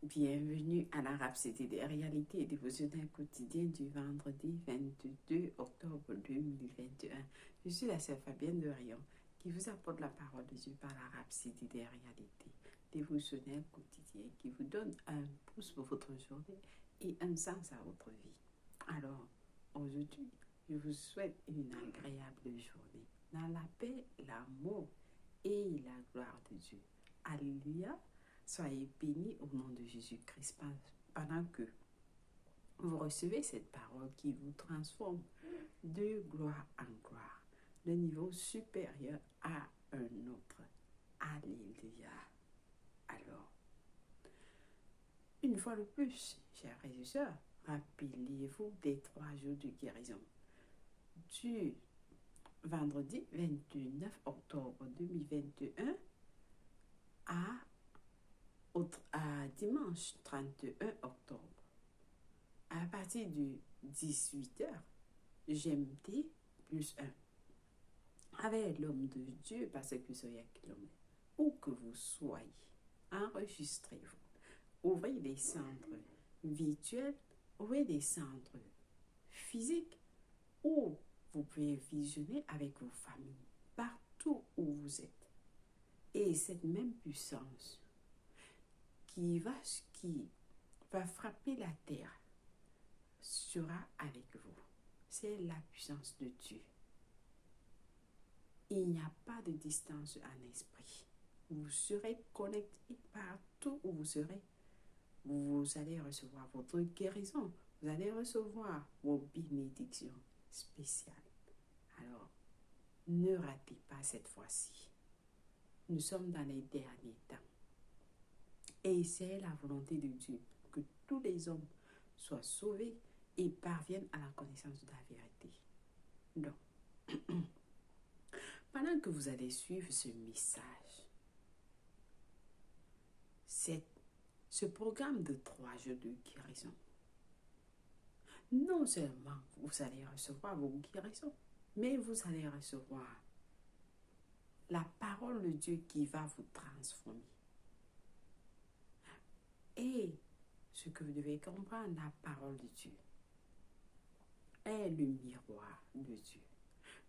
Bienvenue à la Rhapsodie des réalités et dévotionnels quotidiens du vendredi 22 octobre 2021. Je suis la sœur Fabienne de Rion qui vous apporte la parole de Dieu par la Rhapsodie des réalités dévotionnels quotidiens qui vous donne un pouce pour votre journée et un sens à votre vie. Alors, aujourd'hui, je vous souhaite une agréable journée dans la paix, l'amour et la gloire de Dieu. Alléluia. Soyez bénis au nom de Jésus-Christ pendant que vous recevez cette parole qui vous transforme de gloire en gloire, de niveau supérieur à un autre. Alléluia. Alors, une fois de plus, chers frères et sœurs, rappelez-vous des 3 jours de guérison. Du vendredi 29 octobre 2021 à dimanche 31 octobre, à partir de 18h, GMT plus 1, avec l'homme de Dieu, parce que soyez à kilomètres, où que vous soyez, enregistrez-vous. Ouvrez des centres virtuels, ouvrez des centres physiques, où vous pouvez visionner avec vos familles, partout où vous êtes. Et cette même puissance qui va frapper la terre sera avec vous. C'est la puissance de Dieu. Il n'y a pas de distance en esprit. Vous serez connectés partout où vous serez. Vous allez recevoir votre guérison. Vous allez recevoir vos bénédictions spéciales. Alors, ne ratez pas cette fois-ci. Nous sommes dans les derniers temps. Et c'est la volonté de Dieu que tous les hommes soient sauvés et parviennent à la connaissance de la vérité. Donc, pendant que vous allez suivre ce message, ce programme de 3 jours de guérison, non seulement vous allez recevoir vos guérisons, mais vous allez recevoir la parole de Dieu qui va vous transformer. Et ce que vous devez comprendre, la parole de Dieu est le miroir de Dieu.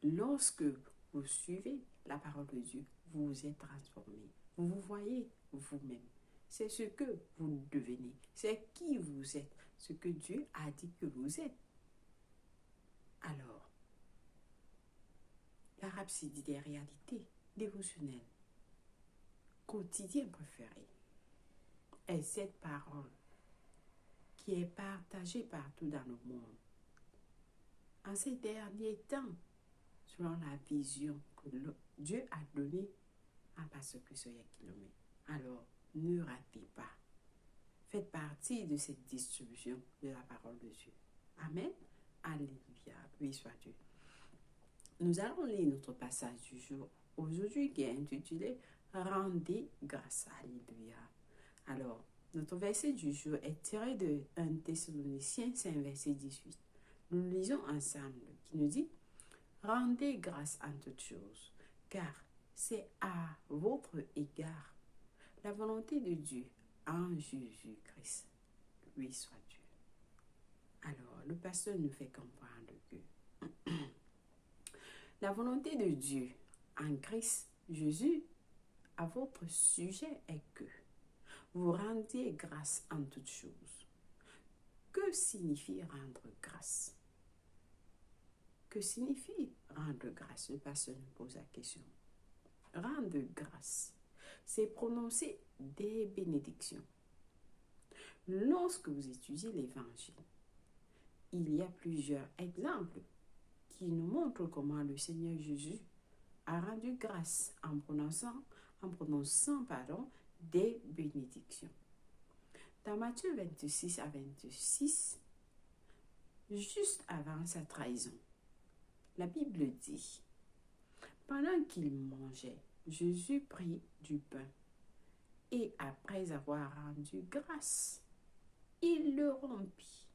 Lorsque vous suivez la parole de Dieu, vous êtes transformé. Vous vous voyez vous-même. C'est ce que vous devenez. C'est qui vous êtes. Ce que Dieu a dit que vous êtes. Alors, la rhapsodie des réalités dévotionnelles quotidiennes préférées est cette parole qui est partagée partout dans le monde. En ces derniers temps, selon la vision que Dieu a donnée à Pasteur Soya Kilomé. Alors, ne ratez pas. Faites partie de cette distribution de la parole de Dieu. Amen. Alléluia. Oui, soit Dieu. Nous allons lire notre passage du jour aujourd'hui qui est intitulé « Rendez grâce ». Alléluia. Alors, notre verset du jour est tiré de 1 Thessaloniciens 5, verset 18. Nous lisons ensemble qui nous dit « Rendez grâce en toutes choses, car c'est à votre égard la volonté de Dieu en Jésus-Christ. Lui soit Dieu. » Alors, le pasteur nous fait comprendre que la volonté de Dieu en Christ Jésus à votre sujet est que vous rendiez grâce en toutes choses. Que signifie rendre grâce? Que signifie rendre grâce? Le pasteur nous pose la question. Rendre grâce, c'est prononcer des bénédictions. Lorsque vous étudiez l'Évangile, il y a plusieurs exemples qui nous montrent comment le Seigneur Jésus a rendu grâce en prononçant des bénédictions. Dans Matthieu 26 à 26, juste avant sa trahison, la Bible dit, pendant qu'il mangeait, Jésus prit du pain et après avoir rendu grâce, il le rompit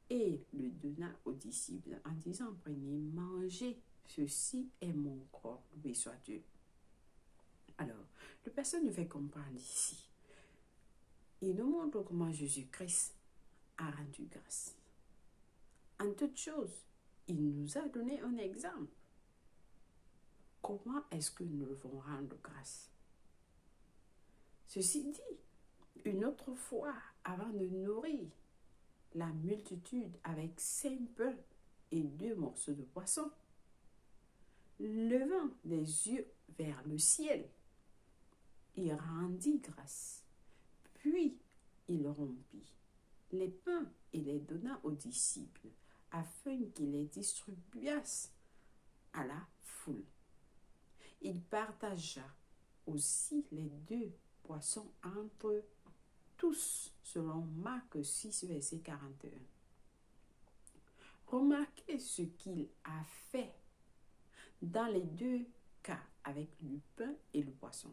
et le donna aux disciples en disant, prenez, mangez, ceci est mon corps, loué soit Dieu. Alors, le pasteur nous fait comprendre ici il nous montre comment Jésus-Christ a rendu grâce. En toute chose, il nous a donné un exemple. Comment est-ce que nous devons rendre grâce? Ceci dit, une autre fois, avant de nourrir la multitude avec 5 pains et 2 morceaux de poisson, levant les yeux vers le ciel, il rendit grâce. Puis il rompit les pains et les donna aux disciples, afin qu'ils les distribuassent à la foule. Il partagea aussi les 2 poissons entre tous, selon Marc 6, verset 41. Remarquez ce qu'il a fait dans les 2 cas avec le pain et le poisson.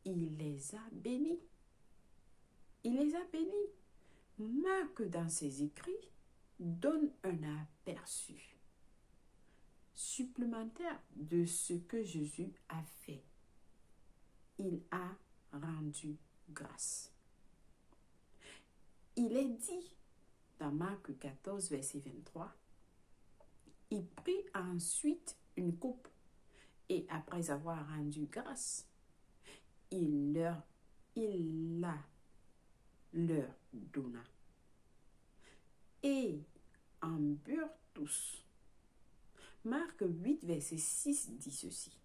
Il les a bénis. Il les a bénis. Marc, dans ses écrits, donne un aperçu supplémentaire de ce que Jésus a fait. Il a rendu grâce. Il est dit dans Marc 14, verset 23, il prit ensuite une coupe et après avoir rendu grâce, il la leur donna. Et en burent tous. Marc 8, verset 6 dit ceci.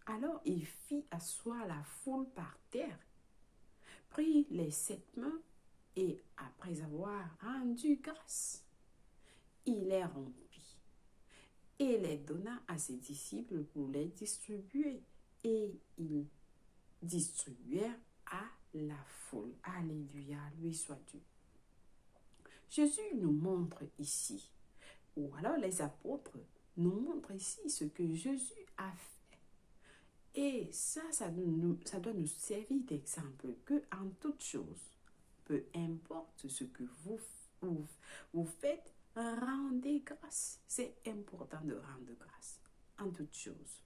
Alors il fit asseoir la foule par terre, prit les 7 mains et après avoir rendu grâce, il les rompit et les donna à ses disciples pour les distribuer. Et ils distribuèrent à la foule. Alléluia, lui soit Dieu. Jésus nous montre ici, ou alors les apôtres nous montrent ici ce que Jésus a fait. Et ça doit nous servir d'exemple que en toute chose, peu importe ce que vous faites, rendez grâce. C'est important de rendre grâce en toute chose.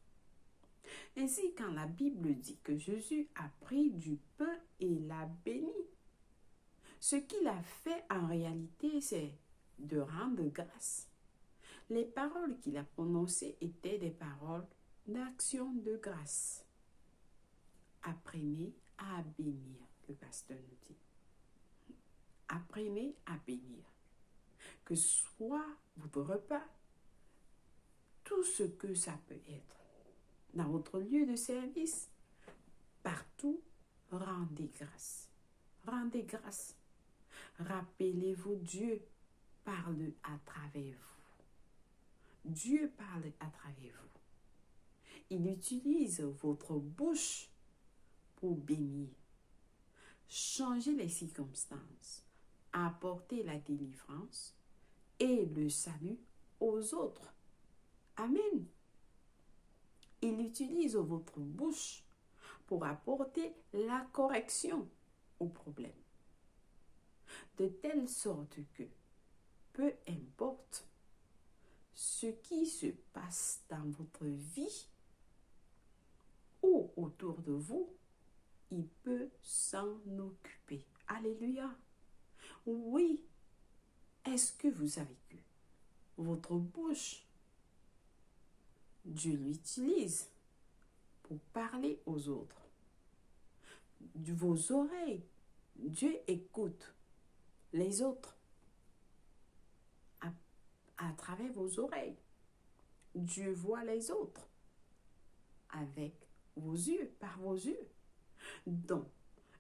Ainsi, quand la Bible dit que Jésus a pris du pain et l'a béni, ce qu'il a fait en réalité, c'est de rendre grâce. Les paroles qu'il a prononcées étaient des paroles d'action de grâce. Apprenez à bénir, le pasteur nous dit. Apprenez à bénir. Que soit votre repas, tout ce que ça peut être, dans votre lieu de service, partout, rendez grâce. Rendez grâce. Rappelez-vous, Dieu parle à travers vous. Dieu parle à travers vous. Il utilise votre bouche pour bénir, changer les circonstances, apporter la délivrance et le salut aux autres. Amen. Il utilise votre bouche pour apporter la correction au problème. De telle sorte que, peu importe ce qui se passe dans votre vie ou autour de vous, il peut s'en occuper. Alléluia. Oui. Est-ce que vous savez que votre bouche, Dieu l'utilise pour parler aux autres? Vos oreilles, Dieu écoute les autres à travers vos oreilles. Dieu voit les autres avec vos yeux, par vos yeux. Donc,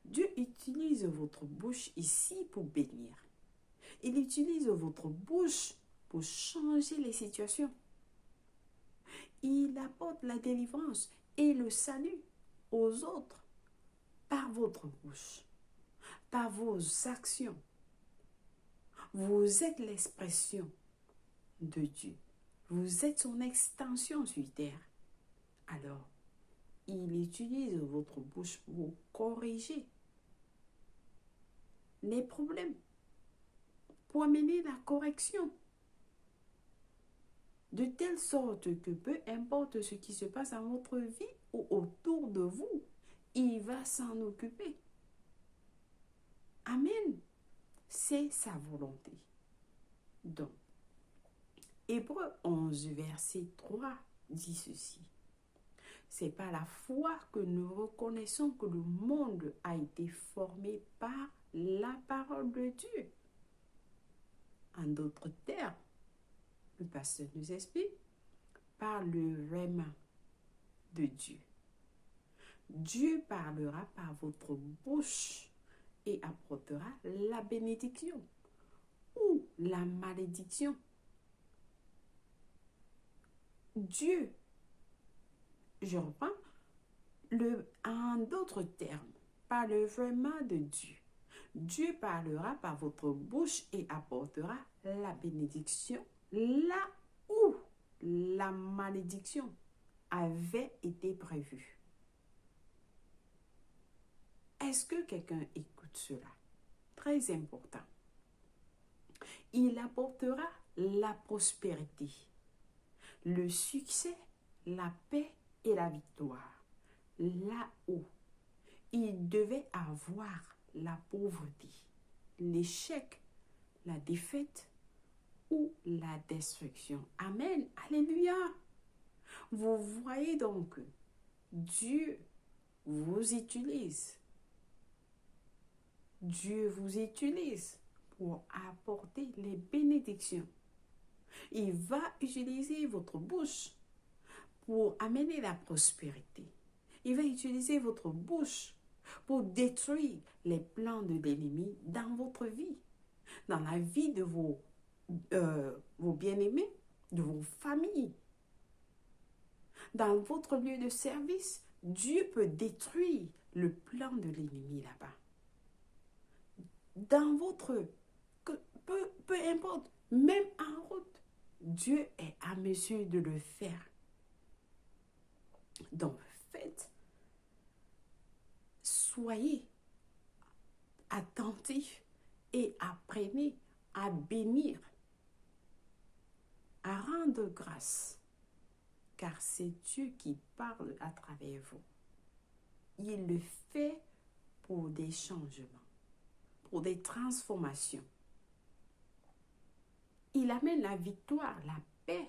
Dieu utilise votre bouche ici pour bénir. Il utilise votre bouche pour changer les situations. Il apporte la délivrance et le salut aux autres par votre bouche, par vos actions. Vous êtes l'expression de Dieu. Vous êtes son extension sur terre. Alors, il utilise votre bouche pour corriger les problèmes, pour amener la correction. De telle sorte que peu importe ce qui se passe dans votre vie ou autour de vous, il va s'en occuper. c'est sa volonté. Donc, Hébreux 11, verset 3 dit ceci. C'est par la foi que nous reconnaissons que le monde a été formé par la parole de Dieu. En d'autres termes, le pasteur nous explique, par le rhéma de Dieu. Dieu parlera par votre bouche et apportera la bénédiction ou la malédiction. Dieu, je reprends, en d'autres termes, par le rhéma de Dieu. Dieu parlera par votre bouche et apportera la bénédiction là où la malédiction avait été prévue. Est-ce que quelqu'un écoute cela? Très important. Il apportera la prospérité, le succès, la paix et la victoire. Là où il devait avoir la pauvreté, l'échec, la défaite ou la destruction. Amen. Alléluia. Vous voyez donc, Dieu vous utilise. Dieu vous utilise pour apporter les bénédictions. Il va utiliser votre bouche pour amener la prospérité. Il va utiliser votre bouche pour détruire les plans de l'ennemi dans votre vie, dans la vie de vos bien-aimés, de vos familles. Dans votre lieu de service, Dieu peut détruire le plan de l'ennemi là-bas. Dans votre... Peu importe, même en route, Dieu est à mesure de le faire. Donc, soyez attentifs et apprenez à bénir, à rendre grâce, car c'est Dieu qui parle à travers vous. Il le fait pour des changements, pour des transformations. Il amène la victoire, la paix,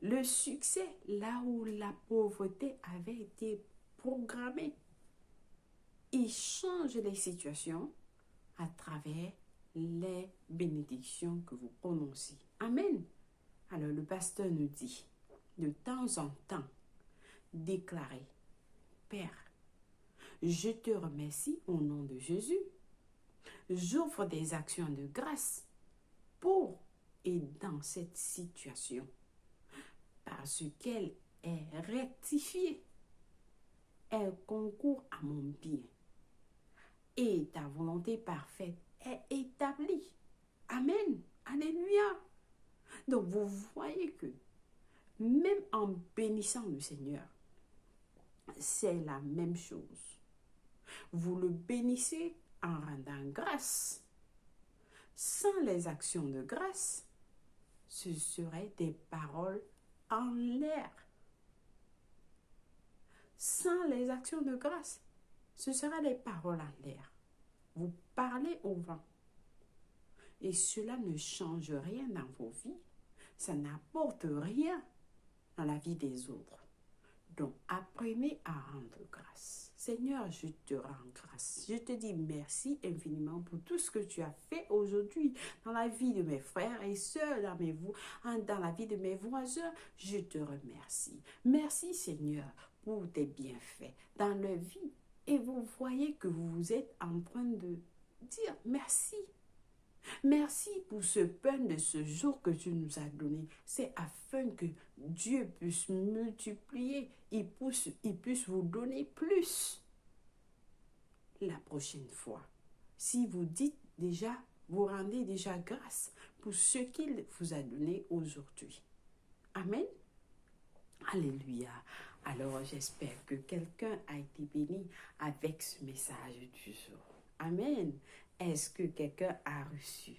le succès là où la pauvreté avait été programmée. Il change les situations à travers les bénédictions que vous prononcez. Amen. Alors le pasteur nous dit, de temps en temps, déclarer, Père, je te remercie au nom de Jésus. J'offre des actions de grâce pour et dans cette situation, parce qu'elle est rectifiée. Elle concourt à mon bien. Et ta volonté parfaite est établie. Amen. Alléluia. Donc vous voyez que même en bénissant le Seigneur, c'est la même chose. Vous le bénissez en rendant grâce. Sans les actions de grâce, ce seraient des paroles en l'air. Sans les actions de grâce, ce sera des paroles en l'air. Vous parlez au vent. Et cela ne change rien dans vos vies. Ça n'apporte rien dans la vie des autres. Donc, apprenez à rendre grâce. Seigneur, je te rends grâce. Je te dis merci infiniment pour tout ce que tu as fait aujourd'hui dans la vie de mes frères et sœurs, dans la vie de mes voisins. Je te remercie. Merci, Seigneur, pour tes bienfaits dans leur vie. Et vous voyez que vous êtes en train de dire merci. Merci pour ce pain de ce jour que tu nous as donné. C'est afin que Dieu puisse multiplier, il puisse vous donner plus la prochaine fois. Si vous dites déjà, vous rendez déjà grâce pour ce qu'il vous a donné aujourd'hui. Amen. Alléluia. Alors j'espère que quelqu'un a été béni avec ce message du jour. Amen. Est-ce que quelqu'un a reçu?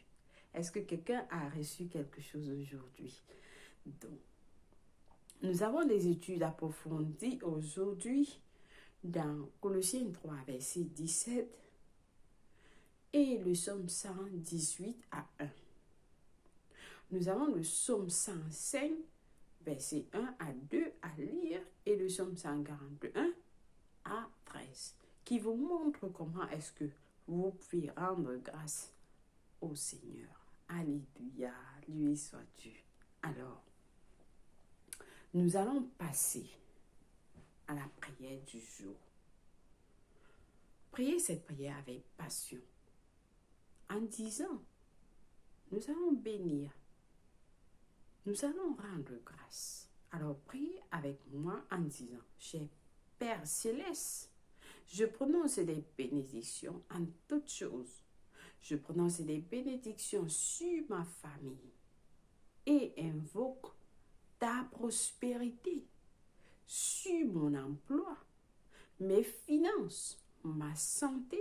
Est-ce que quelqu'un a reçu quelque chose aujourd'hui? Donc, nous avons des études approfondies aujourd'hui dans Colossiens 3, verset 17. et le psaume 118 à 1. Nous avons le psaume 105, versets 1 à 2 à lire et le psaume 141 à 13, qui vous montre comment est-ce que vous pouvez rendre grâce au Seigneur. Alléluia, lui soit-tu. Alors, nous allons passer à la prière du jour. Priez cette prière avec passion en disant, nous allons bénir, nous allons rendre grâce. Alors priez avec moi en disant, cher Père céleste, je prononce des bénédictions en toutes choses. Je prononce des bénédictions sur ma famille et invoque ta prospérité sur mon emploi, mes finances, ma santé,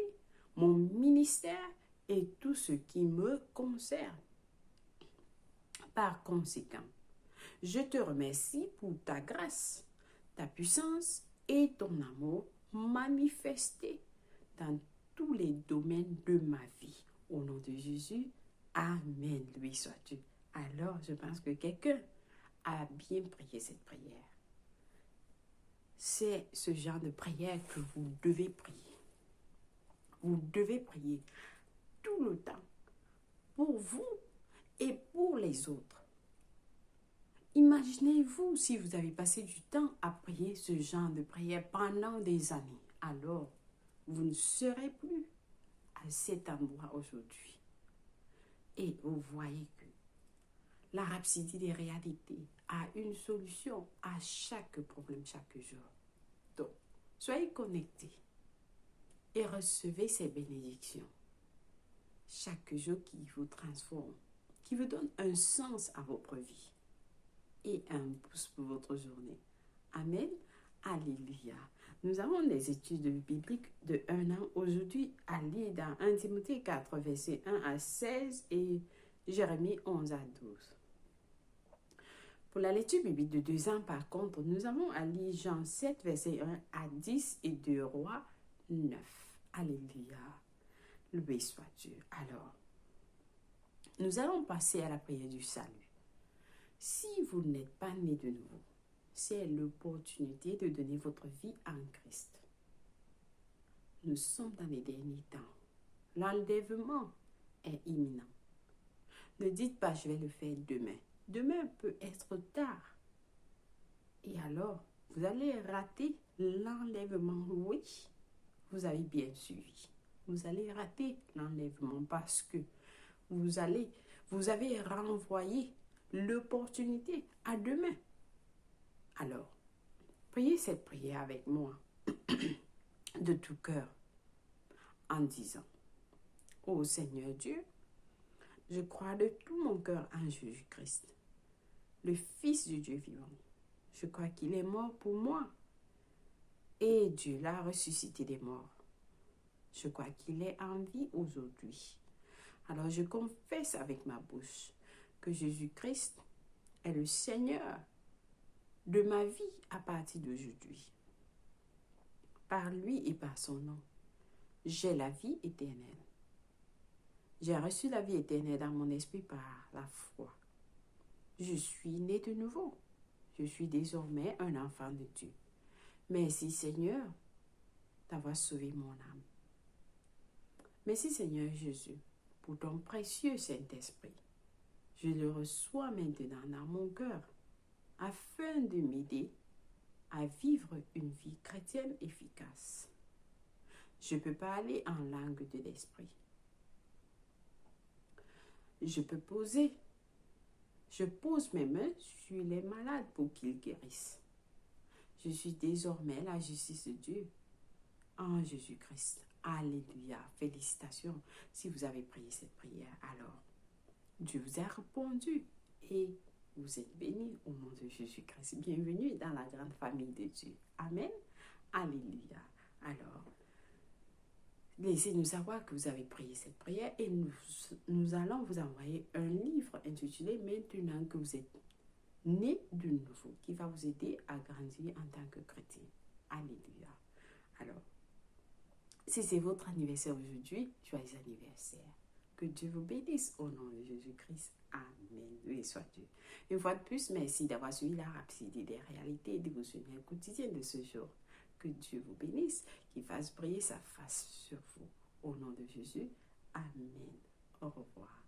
mon ministère et tout ce qui me concerne. Par conséquent, je te remercie pour ta grâce, ta puissance et ton amour manifestés dans tous les domaines de ma vie. Au nom de Jésus, Amen, lui soit-tu. Alors, je pense que quelqu'un a bien prié cette prière. C'est ce genre de prière que vous devez prier. Vous devez prier tout le temps pour vous et pour les autres. Imaginez-vous si vous avez passé du temps à prier ce genre de prière pendant des années. Alors, vous ne serez plus à cet endroit aujourd'hui. Et vous voyez que la rhapsodie des réalités a une solution à chaque problème chaque jour. Donc, soyez connectés et recevez ces bénédictions chaque jour qui vous transforme, qui vous donne un sens à votre vie et un pouce pour votre journée. Amen. Alléluia. Nous avons des études bibliques de 1 an aujourd'hui à lire dans 1 Timothée 4, versets 1 à 16 et Jérémie 11 à 12. Pour la lecture biblique de 2 ans, par contre, nous avons à lire Jean 7, versets 1 à 10 et 2 Rois 9. Alléluia. Loué soit Dieu. Alors, nous allons passer à la prière du salut. Si vous n'êtes pas né de nouveau, c'est l'opportunité de donner votre vie en Christ. Nous sommes dans les derniers temps. L'enlèvement est imminent. Ne dites pas, je vais le faire demain. Demain peut être tard. Et alors, vous allez rater l'enlèvement. Oui, vous avez bien suivi. Vous allez rater l'enlèvement parce que vous avez renvoyé l'opportunité à demain. Alors, priez cette prière avec moi de tout cœur en disant, ô Seigneur Dieu, je crois de tout mon cœur en Jésus-Christ, le Fils de Dieu vivant. Je crois qu'il est mort pour moi et Dieu l'a ressuscité des morts. Je crois qu'il est en vie aujourd'hui. Alors je confesse avec ma bouche que Jésus-Christ est le Seigneur de ma vie à partir d'aujourd'hui. Par lui et par son nom, j'ai la vie éternelle. J'ai reçu la vie éternelle dans mon esprit par la foi. Je suis né de nouveau. Je suis désormais un enfant de Dieu. Merci Seigneur d'avoir sauvé mon âme. Merci Seigneur Jésus pour ton précieux Saint-Esprit. Je le reçois maintenant dans mon cœur afin de m'aider à vivre une vie chrétienne efficace. Je ne peux pas aller en langue de l'esprit. Je pose mes mains sur les malades pour qu'ils guérissent. Je suis désormais la justice de Dieu en Jésus-Christ. Alléluia. Félicitations si vous avez prié cette prière. Alors, Dieu vous a répondu et vous êtes bénis au nom de Jésus-Christ. Bienvenue dans la grande famille de Dieu. Amen. Alléluia. Alors, laissez-nous savoir que vous avez prié cette prière et nous allons vous envoyer un livre intitulé « Maintenant que vous êtes né de nouveau » qui va vous aider à grandir en tant que chrétien. Alléluia. Alors, Si c'est votre anniversaire aujourd'hui, joyeux anniversaire. Que Dieu vous bénisse au nom de Jésus-Christ. Amen. Oui, soit Dieu. Une fois de plus, merci d'avoir suivi la Rhapsodie des réalités dévotionnelles quotidiennes de ce jour. Que Dieu vous bénisse, qu'il fasse briller sa face sur vous. Au nom de Jésus. Amen. Au revoir.